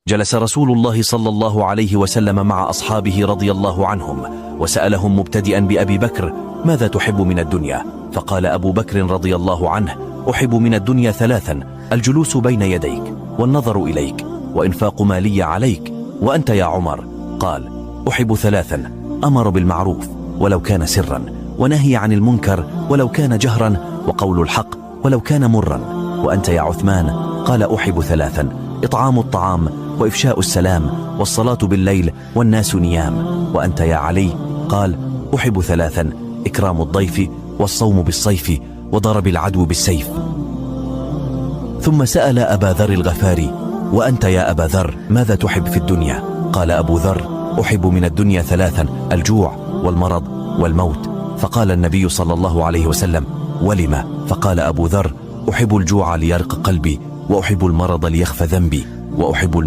جلس رسول الله صلى الله عليه وسلم مع أصحابه رضي الله عنهم، وسألهم مبتدئا بأبي بكر: ماذا تحب من الدنيا؟ فقال أبو بكر رضي الله عنه: أحب من الدنيا ثلاثا: الجلوس بين يديك، والنظر إليك، وإنفاق مالي عليك. وأنت يا عمر؟ قال: أحب ثلاثا: أمر بالمعروف ولو كان سرا، ونهي عن المنكر ولو كان جهرا، وقول الحق ولو كان مرا. وأنت يا عثمان؟ قال: أحب ثلاثا: إطعام الطعام، وإفشاء السلام، والصلاة بالليل والناس نيام. وأنت يا علي؟ قال: أحب ثلاثا: إكرام الضيف، والصوم بالصيف، وضرب العدو بالسيف. ثم سأل أبا ذر الغفاري: وأنت يا أبا ذر ماذا تحب في الدنيا؟ قال أبو ذر: أحب من الدنيا ثلاثا: الجوع، والمرض، والموت. فقال النبي صلى الله عليه وسلم: ولما؟ فقال أبو ذر: أحب الجوع ليرق قلبي، وأحب المرض ليخف ذنبي، وأحب